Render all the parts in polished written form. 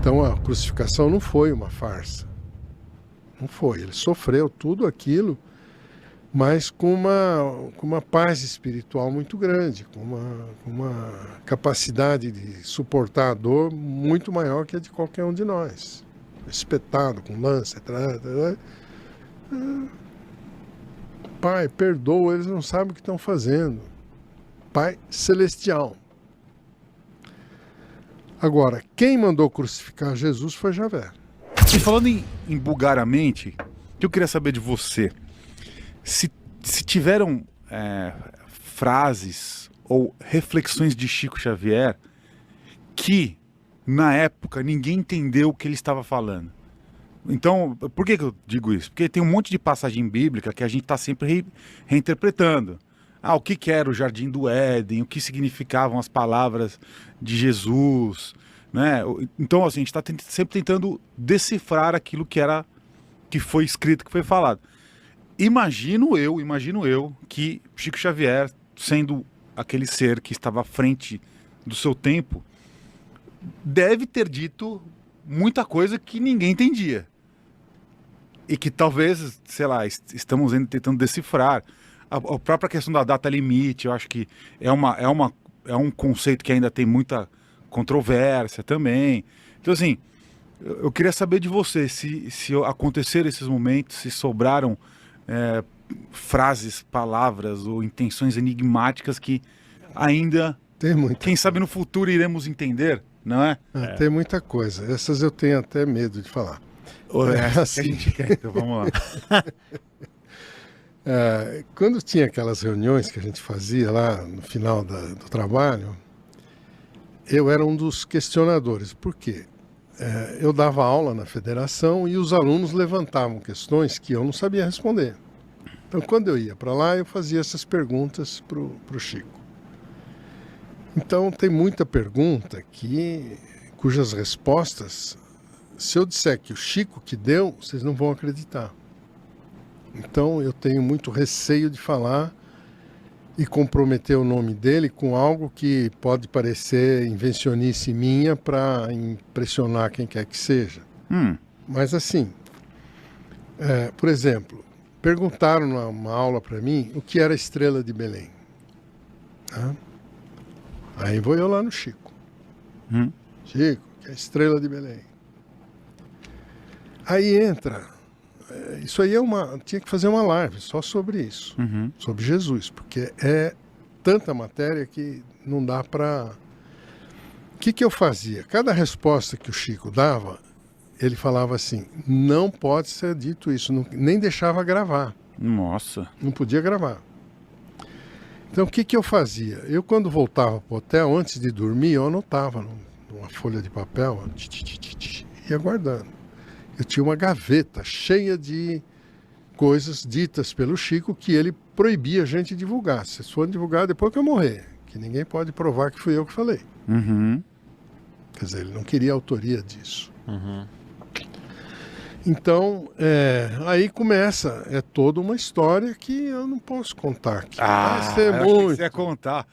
Então a crucificação não foi uma farsa. Não foi. Ele sofreu tudo aquilo, mas com uma paz espiritual muito grande, com uma capacidade de suportar a dor muito maior que a de qualquer um de nós. Espetado, com lança, etc. Pai, perdoa, eles não sabem o que estão fazendo. Pai celestial. Agora, quem mandou crucificar Jesus foi Javé. E falando em bugar a mente, eu queria saber de você. Se tiveram frases ou reflexões de Chico Xavier que, na época, ninguém entendeu o que ele estava falando. Então, por que eu digo isso? Porque tem um monte de passagem bíblica que a gente está sempre reinterpretando. O que era o Jardim do Éden, o que significavam as palavras de Jesus, né? Então, assim, a gente está sempre tentando decifrar aquilo que foi escrito, que foi falado. Imagino eu que Chico Xavier, sendo aquele ser que estava à frente do seu tempo, deve ter dito muita coisa que ninguém entendia. E que talvez, sei lá, estamos ainda tentando decifrar. A própria questão da data limite, eu acho que é um conceito que ainda tem muita controvérsia também. Então, assim, eu queria saber de você, se aconteceram esses momentos, se sobraram frases, palavras ou intenções enigmáticas que ainda, quem sabe no futuro iremos entender, não é? Tem muita coisa. Essas eu tenho até medo de falar. Assim. A gente quer, então vamos lá. Quando tinha aquelas reuniões que a gente fazia lá no final do trabalho, eu era um dos questionadores. Por quê? Eu dava aula na federação e os alunos levantavam questões que eu não sabia responder. Então, quando eu ia para lá, eu fazia essas perguntas para o Chico. Então, tem muita pergunta cujas respostas, se eu disser que o Chico que deu, vocês não vão acreditar. Então, eu tenho muito receio de falar e comprometer o nome dele com algo que pode parecer invencionice minha para impressionar quem quer que seja. Mas assim, por exemplo, perguntaram numa aula para mim o que era a Estrela de Belém. Aí vou eu lá no Chico. Chico, que é a Estrela de Belém. Aí entra... Isso aí tinha que fazer uma live só sobre isso, sobre Jesus, porque é tanta matéria que não dá para... O que eu fazia? Cada resposta que o Chico dava, ele falava assim, não pode ser dito isso, nem deixava gravar. Nossa. Não podia gravar. Então o que eu fazia? Eu quando voltava para o hotel, antes de dormir, eu anotava numa folha de papel, ia guardando. Eu tinha uma gaveta cheia de coisas ditas pelo Chico que ele proibia a gente divulgar. Se for divulgar depois que eu morrer, que ninguém pode provar que fui eu que falei. Quer dizer, ele não queria a autoria disso. Então, aí começa, toda uma história que eu não posso contar aqui. Vai ser muito. Você ia contar.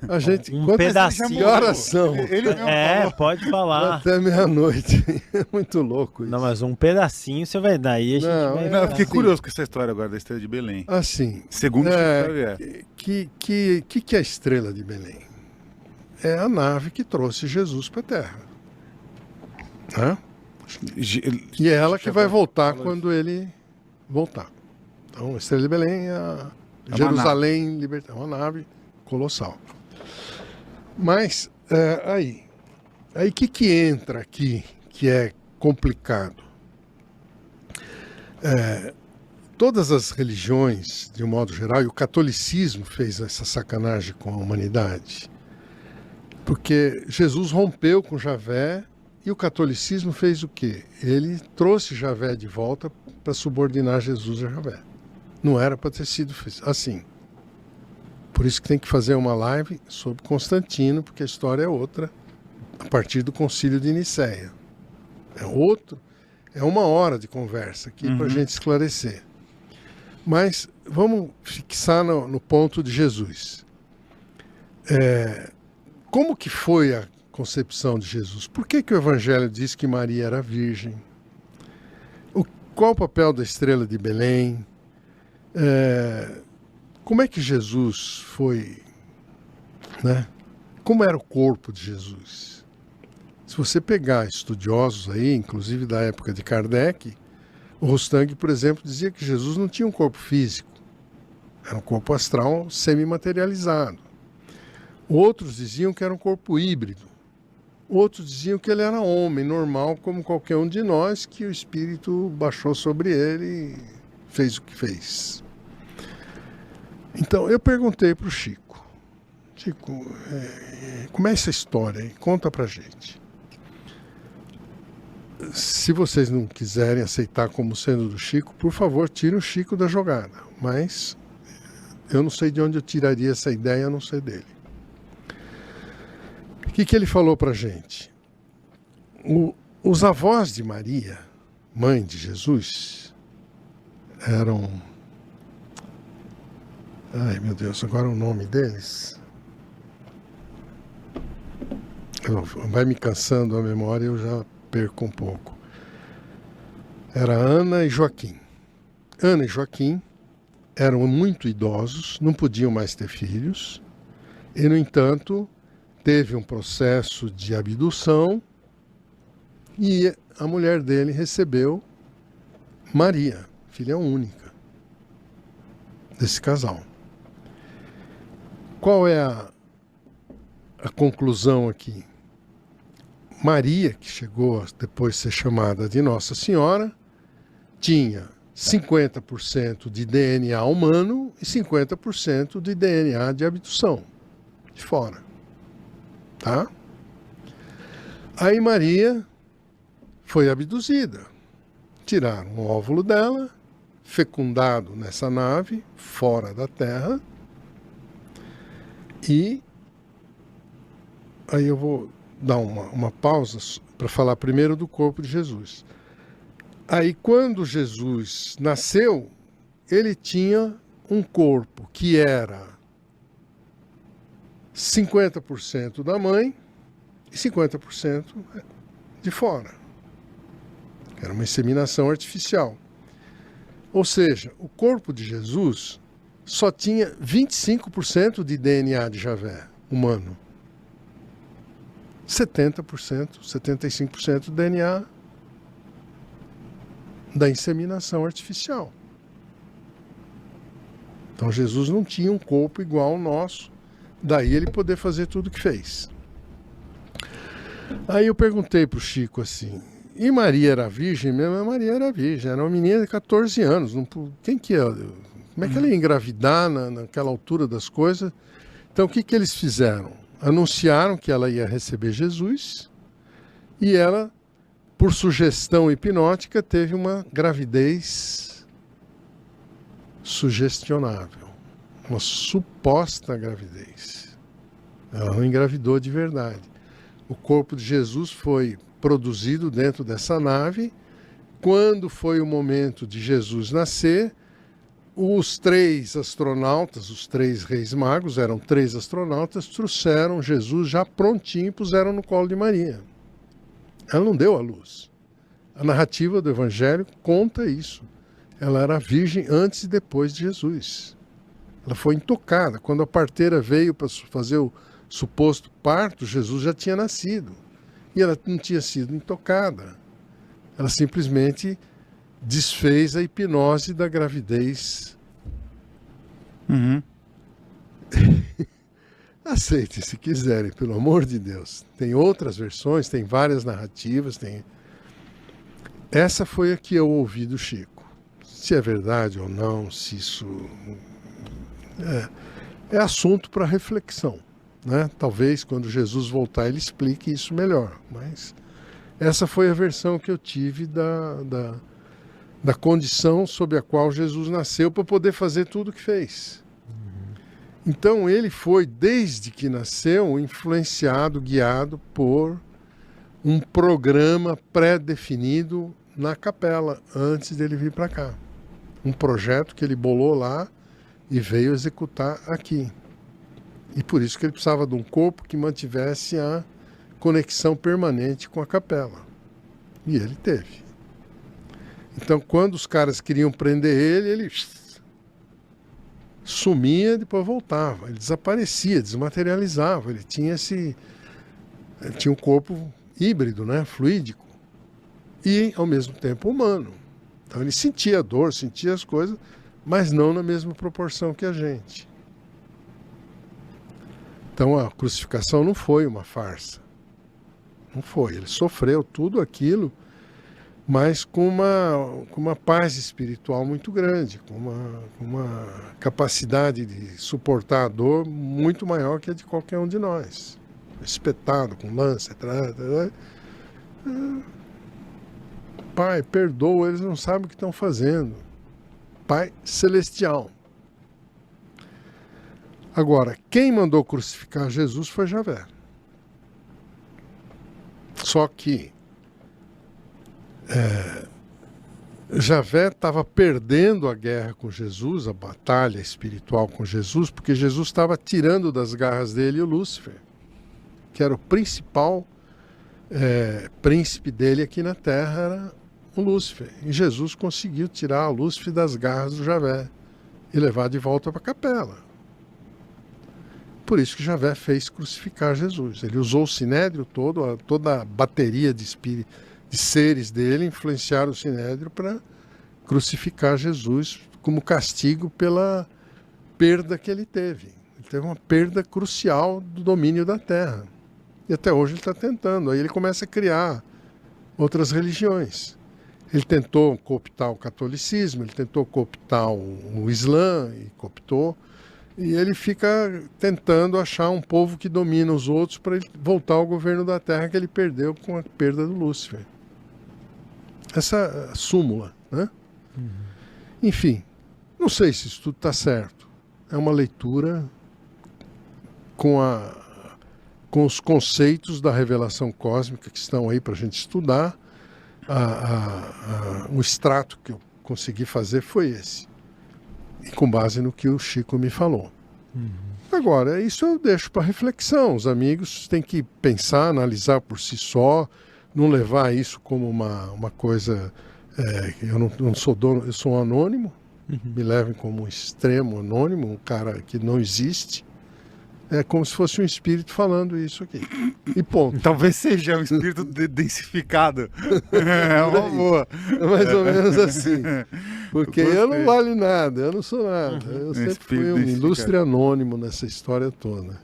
A gente, um pedacinho. Que horas são? Ele mesmo falou. Pode falar. Até meia-noite. É muito louco isso. Não, mas um pedacinho você vai dar. Aí a gente vai... Não, eu fiquei curioso com essa história agora da Estrela de Belém. Assim. Segundo Chico Xavier. Que é a Estrela de Belém? É a nave que trouxe Jesus para a Terra. E é ela que vai voltar quando ele voltar. Então, a Estrela de Belém é a Jerusalém libertada. É uma nave colossal. Mas, aí o que entra aqui que é complicado? Todas as religiões, de um modo geral, e o catolicismo fez essa sacanagem com a humanidade, porque Jesus rompeu com Javé e o catolicismo fez o quê? Ele trouxe Javé de volta para subordinar Jesus a Javé. Não era para ter sido assim. Por isso que tem que fazer uma live sobre Constantino, porque a história é outra, a partir do Concílio de Nicéia. É uma hora de conversa aqui para a gente esclarecer. Mas vamos fixar no ponto de Jesus. Como que foi a concepção de Jesus? Por que o Evangelho diz que Maria era virgem? Qual o papel da estrela de Belém? Como é que Jesus foi, né? Como era o corpo de Jesus? Se você pegar estudiosos aí, inclusive da época de Kardec, o Rostang, por exemplo, dizia que Jesus não tinha um corpo físico, era um corpo astral semimaterializado. Outros diziam que era um corpo híbrido. Outros diziam que ele era homem, normal, como qualquer um de nós, que o Espírito baixou sobre ele e fez o que fez. Então, eu perguntei para o Chico, como é essa história aí? Conta pra gente. Se vocês não quiserem aceitar como sendo do Chico, por favor, tire o Chico da jogada. Mas eu não sei de onde eu tiraria essa ideia, a não ser dele. O que ele falou pra gente? Os avós de Maria, mãe de Jesus, eram... Ai, meu Deus, agora o nome deles... Vai me cansando a memória, eu já perco um pouco. Era Ana e Joaquim. Ana e Joaquim eram muito idosos, não podiam mais ter filhos, e, no entanto, teve um processo de abdução e a mulher dele recebeu Maria, filha única desse casal. Qual é a conclusão aqui? Maria, que chegou a depois ser chamada de Nossa Senhora, tinha 50% de DNA humano e 50% de DNA de abdução, de fora. Tá? Aí Maria foi abduzida. Tiraram o óvulo dela, fecundado nessa nave, fora da Terra, e aí eu vou dar uma pausa para falar primeiro do corpo de Jesus. Aí, quando Jesus nasceu, ele tinha um corpo que era 50% da mãe e 50% de fora. Era uma inseminação artificial. Ou seja, o corpo de Jesus só tinha 25% de DNA de Javé humano. 70%, 75% do DNA da inseminação artificial. Então Jesus não tinha um corpo igual ao nosso, daí ele poder fazer tudo o que fez. Aí eu perguntei para o Chico assim, e Maria era virgem mesmo? Maria era virgem, era uma menina de 14 anos. Quem que é? Como é que ela ia engravidar naquela altura das coisas? Então o que eles fizeram? Anunciaram que ela ia receber Jesus e ela, por sugestão hipnótica, teve uma gravidez sugestionável, uma suposta gravidez. Ela não engravidou de verdade. O corpo de Jesus foi produzido dentro dessa nave. Quando foi o momento de Jesus nascer, os 3 astronautas, os 3 reis magos, eram 3 astronautas, trouxeram Jesus já prontinho e puseram no colo de Maria. Ela não deu à luz. A narrativa do Evangelho conta isso. Ela era virgem antes e depois de Jesus. Ela foi intocada. Quando a parteira veio para fazer o suposto parto, Jesus já tinha nascido. E ela não tinha sido intocada. Ela simplesmente desfez a hipnose da gravidez. Uhum. Aceitem se quiserem, pelo amor de Deus. Tem outras versões, tem várias narrativas. Essa foi a que eu ouvi do Chico. Se é verdade ou não, se isso é assunto para reflexão, né? Talvez quando Jesus voltar ele explique isso melhor. Mas essa foi a versão que eu tive da condição sob a qual Jesus nasceu para poder fazer tudo o que fez. Então ele foi, desde que nasceu, influenciado, guiado por um programa pré-definido na capela, antes dele vir para cá. Um projeto que ele bolou lá e veio executar aqui. E por isso que ele precisava de um corpo que mantivesse a conexão permanente com a capela. E ele teve. Então, quando os caras queriam prender ele sumia, depois voltava. Ele desaparecia, desmaterializava. Ele tinha um corpo híbrido, né? Fluídico. E, ao mesmo tempo, humano. Então, ele sentia a dor, sentia as coisas, mas não na mesma proporção que a gente. Então, a crucificação não foi uma farsa. Não foi. Ele sofreu tudo aquilo, mas com uma paz espiritual muito grande, com uma capacidade de suportar a dor muito maior que a de qualquer um de nós. Espetado, com lança, Pai, perdoa, eles não sabem o que estão fazendo. Pai celestial. Agora, quem mandou crucificar Jesus foi Javé. Só que Javé estava perdendo a guerra com Jesus, a batalha espiritual com Jesus, porque Jesus estava tirando das garras dele o Lúcifer, que era o principal príncipe dele aqui na terra, era o Lúcifer. E Jesus conseguiu tirar o Lúcifer das garras do Javé e levar de volta para a capela. Por isso que Javé fez crucificar Jesus. Ele usou o sinédrio todo, toda a bateria de seres dele, influenciaram o sinédrio para crucificar Jesus como castigo pela perda que ele teve. Ele teve uma perda crucial do domínio da terra. E até hoje ele está tentando. Aí ele começa a criar outras religiões. Ele tentou cooptar o catolicismo, ele tentou cooptar o Islã, e cooptou. E ele fica tentando achar um povo que domina os outros para ele voltar ao governo da terra que ele perdeu com a perda do Lúcifer. Essa súmula, né? Uhum. Enfim, não sei se isso tudo está certo. É uma leitura com os conceitos da revelação cósmica que estão aí para a gente estudar. O extrato que eu consegui fazer foi esse. E com base no que o Chico me falou. Uhum. Agora, isso eu deixo para reflexão. Os amigos têm que pensar, analisar por si só, não levar isso como uma coisa... eu não sou dono, eu sou um anônimo, me levem como um extremo anônimo, um cara que não existe. É como se fosse um espírito falando isso aqui. E ponto. Talvez seja um espírito densificado. É uma boa. É mais ou menos assim. Porque eu não valho nada, eu não sou nada. Eu sempre fui um ilustre anônimo nessa história toda.